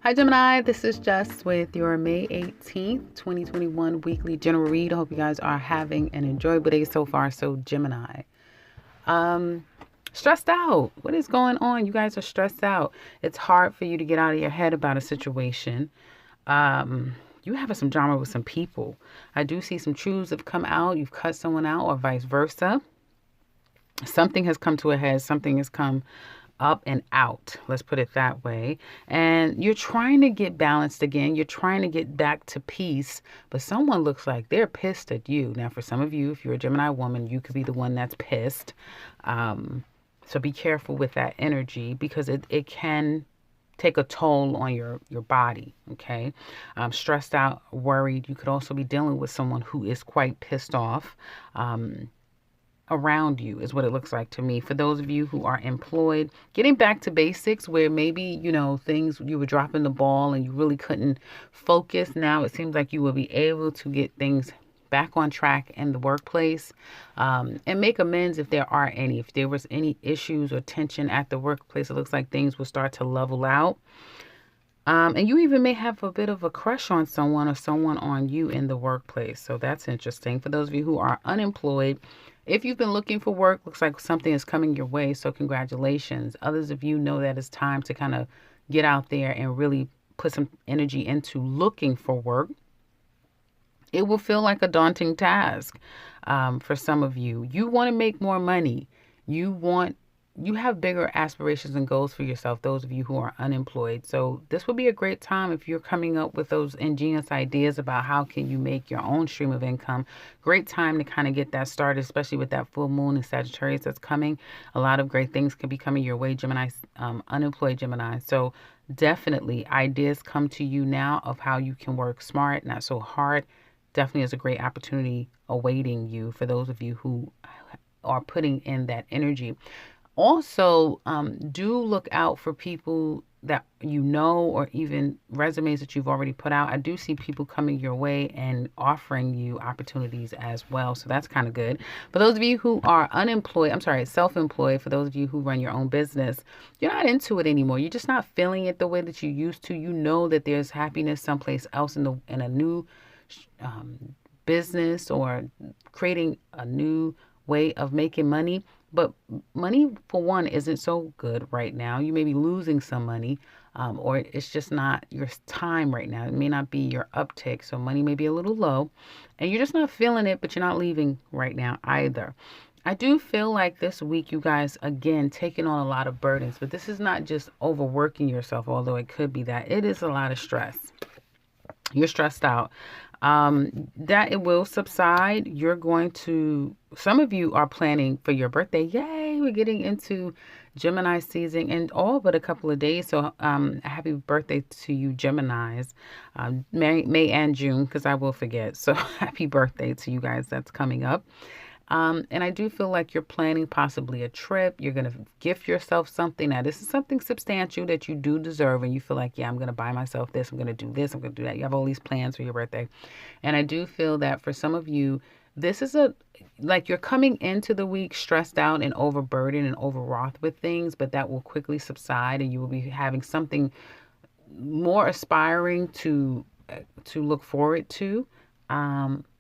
Hi Gemini, this is Jess with your May 18th, 2021 weekly general read. I hope you guys are having an enjoyable day so far. So Gemini, stressed out. What is going on? You guys are stressed out. It's hard for you to get out of your head about a situation. You having some drama with some people. I do see some truths have come out. You've cut someone out or vice versa. Something has come to a head. Something has come up and out. Let's put it that way. And you're trying to get balanced again. You're trying to get back to peace, but someone looks like they're pissed at you. Now, for some of you, if you're a Gemini woman, you could be the one that's pissed. So be careful with that energy because it can take a toll on your body. Okay. Stressed out, worried. You could also be dealing with someone who is quite pissed off. Around you is what it looks like to me. For those of you who are employed, getting back to basics where maybe, things you were dropping the ball and you really couldn't focus. Now it seems like you will be able to get things back on track in the workplace, and make amends if there are any. If there was any issues or tension at the workplace, it looks like things will start to level out. And you even may have a bit of a crush on someone or someone on you in the workplace. So that's interesting. For those of you who are unemployed, if you've been looking for work, looks like something is coming your way. So congratulations. Others of you know that it's time to kind of get out there and really put some energy into looking for work. It will feel like a daunting task for some of you. You want to make more money. You have bigger aspirations and goals for yourself, those of you who are unemployed. So this will be a great time if you're coming up with those ingenious ideas about how can you make your own stream of income. Great time to kind of get that started, especially with that full moon in Sagittarius that's coming. A lot of great things could be coming your way, Gemini, unemployed Gemini. So definitely ideas come to you now of how you can work smart, not so hard. Definitely is a great opportunity awaiting you for those of you who are putting in that energy. Also, do look out for people that or even resumes that you've already put out. I do see people coming your way and offering you opportunities as well. So that's kind of good. For those of you who are self-employed, for those of you who run your own business, you're not into it anymore. You're just not feeling it the way that you used to. You know that there's happiness someplace else in a new business or creating a new way of making money. But money, for one, isn't so good right now. You may be losing some money, or it's just not your time right now. It may not be your uptick, so money may be a little low, and you're just not feeling it, but you're not leaving right now either. I do feel like this week, you guys, again, taking on a lot of burdens, but this is not just overworking yourself, although it could be that. It is a lot of stress. You're stressed out. That it will subside. Some of you are planning for your birthday. Yay, we're getting into Gemini season in all but a couple of days. So happy birthday to you, Geminis. May and June, because I will forget. So happy birthday to you guys that's coming up. And I do feel like you're planning possibly a trip. You're going to gift yourself something. Now, this is something substantial that you do deserve. And you feel like, yeah, I'm going to buy myself this. I'm going to do this. I'm going to do that. You have all these plans for your birthday. And I do feel that for some of you, this is you're coming into the week stressed out and overburdened and overwrought with things, but that will quickly subside and you will be having something more aspiring to look forward to.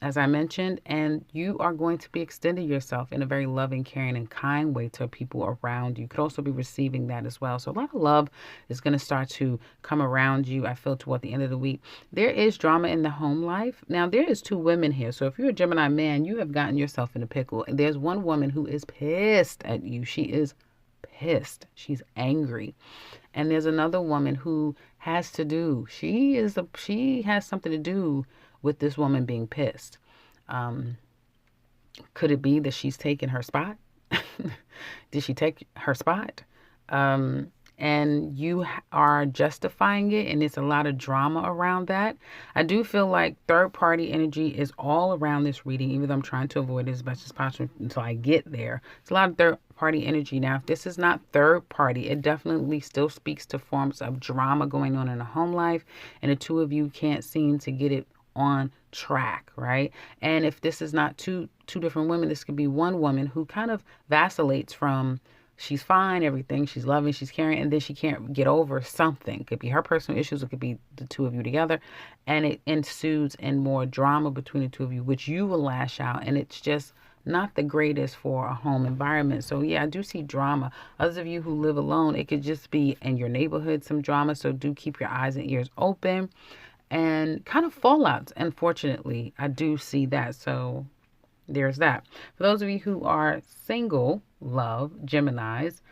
As I mentioned, and you are going to be extending yourself in a very loving, caring, and kind way to people around you. You could also be receiving that as well. So a lot of love is going to start to come around you, I feel, toward the end of the week. There is drama in the home life. Now, there is two women here. So if you're a Gemini man, you have gotten yourself in a pickle. There's one woman who is pissed at you. She is pissed. She's angry. And there's another woman who has to do. She has something to do with this woman being pissed. Could it be that she's taken her spot? Did she take her spot? And you are justifying it, and it's a lot of drama around that. I do feel like third party energy is all around this reading, even though I'm trying to avoid it as much as possible until I get there. It's a lot of third party energy. Now, if this is not third party, it definitely still speaks to forms of drama going on in a home life, and the two of you can't seem to get it on track, right? And if this is not two different women, this could be one woman who kind of vacillates from she's fine, everything, she's loving, she's caring, and then she can't get over something. It could be her personal issues, it could be the two of you together, and it ensues in more drama between the two of you, which you will lash out, and it's just not the greatest for a home environment. So yeah, I do see drama. Others of you who live alone, it could just be in your neighborhood, some drama. So do keep your eyes and ears open, and kind of fallouts. Unfortunately, I do see that. So there's that. For those of you who are single, love, Geminis,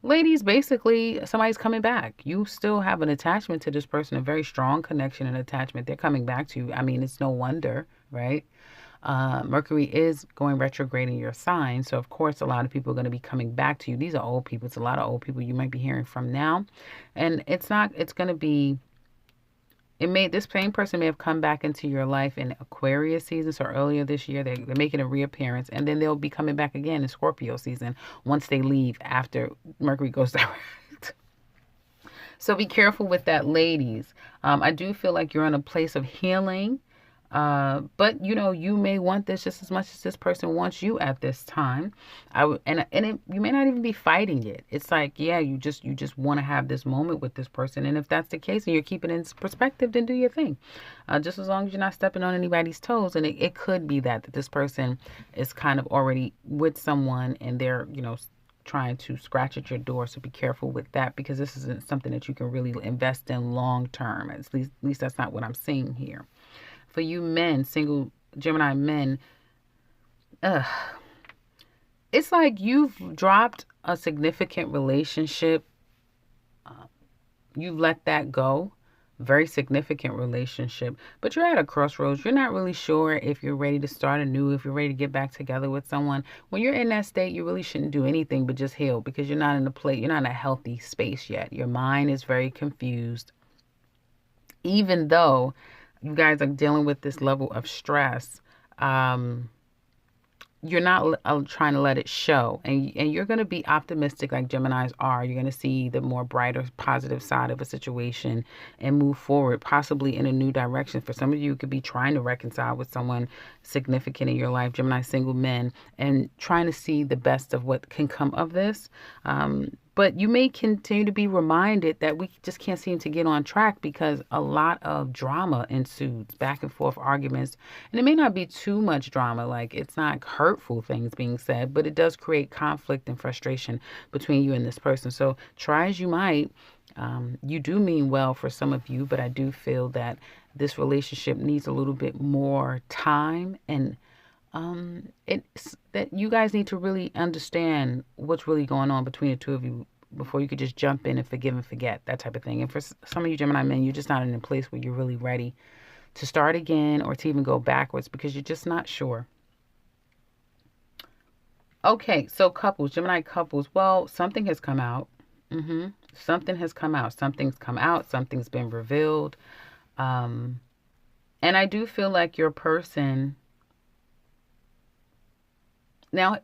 ladies, basically somebody's coming back. You still have an attachment to this person, a very strong connection and attachment. They're coming back to you. I mean, it's no wonder, right? Mercury is going retrograde in your sign. So, of course, a lot of people are going to be coming back to you. These are old people. It's a lot of old people you might be hearing from now. And it's going to be, this same person may have come back into your life in Aquarius season. So earlier this year, they're making a reappearance, and then they'll be coming back again in Scorpio season once they leave after Mercury goes direct. So be careful with that, ladies. I do feel like you're in a place of healing. But you may want this just as much as this person wants you at this time. You may not even be fighting it. It's like, yeah, you just want to have this moment with this person. And if that's the case and you're keeping it in perspective, then do your thing. Just as long as you're not stepping on anybody's toes. And it could be that this person is kind of already with someone and they're, trying to scratch at your door. So be careful with that, because this isn't something that you can really invest in long term. At least that's not what I'm seeing here. For you men, single Gemini men, it's like you've dropped a significant relationship. You've let that go. Very significant relationship. But you're at a crossroads. You're not really sure if you're ready to start anew, if you're ready to get back together with someone. When you're in that state, you really shouldn't do anything but just heal, because you're not you're not in a healthy space yet. Your mind is very confused. Even though you guys are dealing with this level of stress, you're not trying to let it show. And you're going to be optimistic like Geminis are. You're going to see the more brighter, positive side of a situation and move forward, possibly in a new direction. For some of you, it could be trying to reconcile with someone significant in your life, Gemini single men, and trying to see the best of what can come of this. But you may continue to be reminded that we just can't seem to get on track because a lot of drama ensues, back and forth arguments. And it may not be too much drama, like it's not hurtful things being said, but it does create conflict and frustration between you and this person. So try as you might, you do mean well for some of you, but I do feel that this relationship needs a little bit more time, and it's that you guys need to really understand what's really going on between the two of you before you could just jump in and forgive and forget, that type of thing. And for some of you Gemini men, you're just not in a place where you're really ready to start again or to even go backwards because you're just not sure. Okay, so couples, Gemini couples, well, something has come out. Something has come out. Something's come out. Something's been revealed. And I do feel like your person... Now,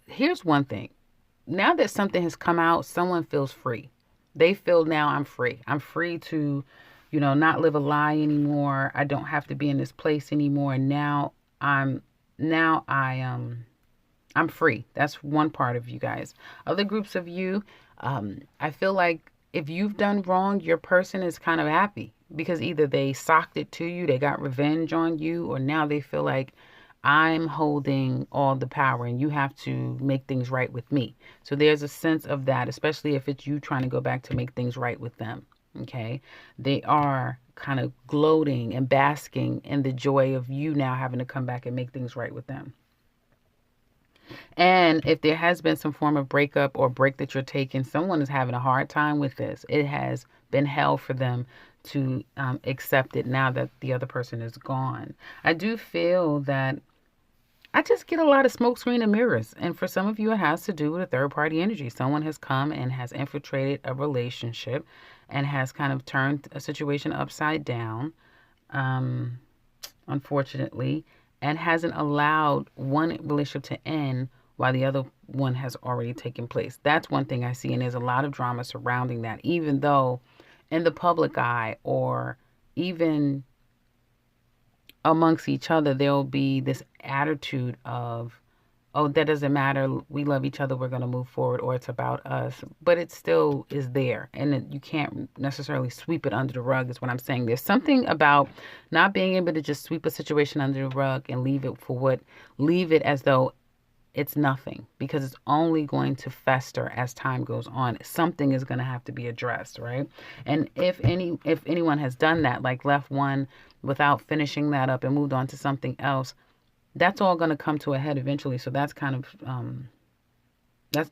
here's one thing. Now that something has come out, someone feels free. They feel, now I'm free. I'm free to, not live a lie anymore. I don't have to be in this place anymore. Now I'm free. That's one part of you guys. Other groups of you, I feel like if you've done wrong, your person is kind of happy because either they socked it to you, they got revenge on you, or now they feel like I'm holding all the power and you have to make things right with me. So there's a sense of that, especially if it's you trying to go back to make things right with them. Okay. They are kind of gloating and basking in the joy of you now having to come back and make things right with them. And if there has been some form of breakup or break that you're taking, someone is having a hard time with this. It has been hell for them to accept it now that the other person is gone. I do feel that I just get a lot of smoke screen and mirrors. And for some of you, it has to do with a third party energy. Someone has come and has infiltrated a relationship and has kind of turned a situation upside down, unfortunately, and hasn't allowed one relationship to end while the other one has already taken place. That's one thing I see. And there's a lot of drama surrounding that, even though in the public eye or even amongst each other, there'll be this attitude of, oh, that doesn't matter. We love each other. We're going to move forward, or it's about us. But it still is there. And you can't necessarily sweep it under the rug, is what I'm saying. There's something about not being able to just sweep a situation under the rug and leave it as though it's nothing, because it's only going to fester as time goes on. Something is going to have to be addressed, right? And if anyone has done that, like left one without finishing that up and moved on to something else, that's all going to come to a head eventually. So that's kind of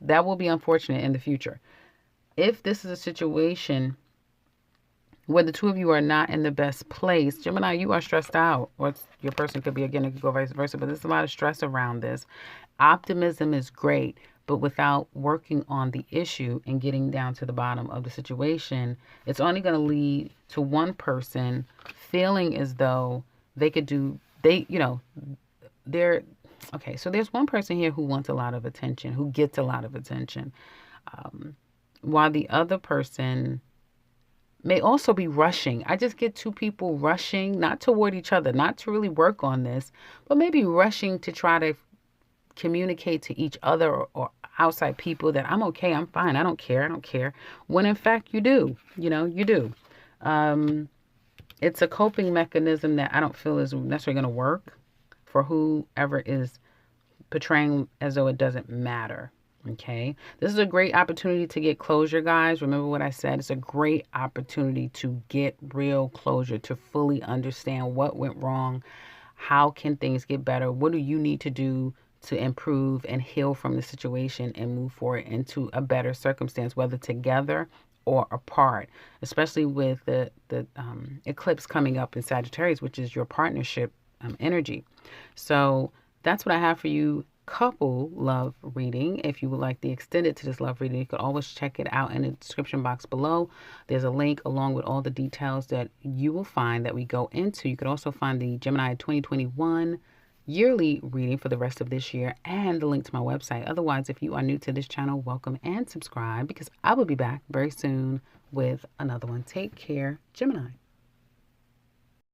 that will be unfortunate in the future. If this is a situation where the two of you are not in the best place, Gemini, you are stressed out, or your person could be, again, it could go vice versa, but there's a lot of stress around this. Optimism is great, but without working on the issue and getting down to the bottom of the situation, it's only going to lead to one person feeling as though they could do, they're, okay, so there's one person here who wants a lot of attention, who gets a lot of attention, while the other person may also be rushing. I just get two people rushing, not toward each other, not to really work on this, but maybe rushing to try to communicate to each other or outside people that I'm okay, I'm fine, I don't care. When in fact you do, you do. It's a coping mechanism that I don't feel is necessarily going to work for whoever is portraying as though it doesn't matter. Okay, this is a great opportunity to get closure, guys. Remember what I said. It's a great opportunity to get real closure, to fully understand what went wrong. How can things get better? What do you need to do to improve and heal from the situation and move forward into a better circumstance, whether together or apart, especially with the eclipse coming up in Sagittarius, which is your partnership energy. So that's what I have for you. Couple love reading. If you would like the extended to this love reading, you could always check it out in the description box below. There's a link along with all the details that you will find that we go into. You could also find the Gemini 2021 yearly reading for the rest of this year and the link to my website. Otherwise, if you are new to this channel, welcome and subscribe, because I will be back very soon with another one. Take care, Gemini.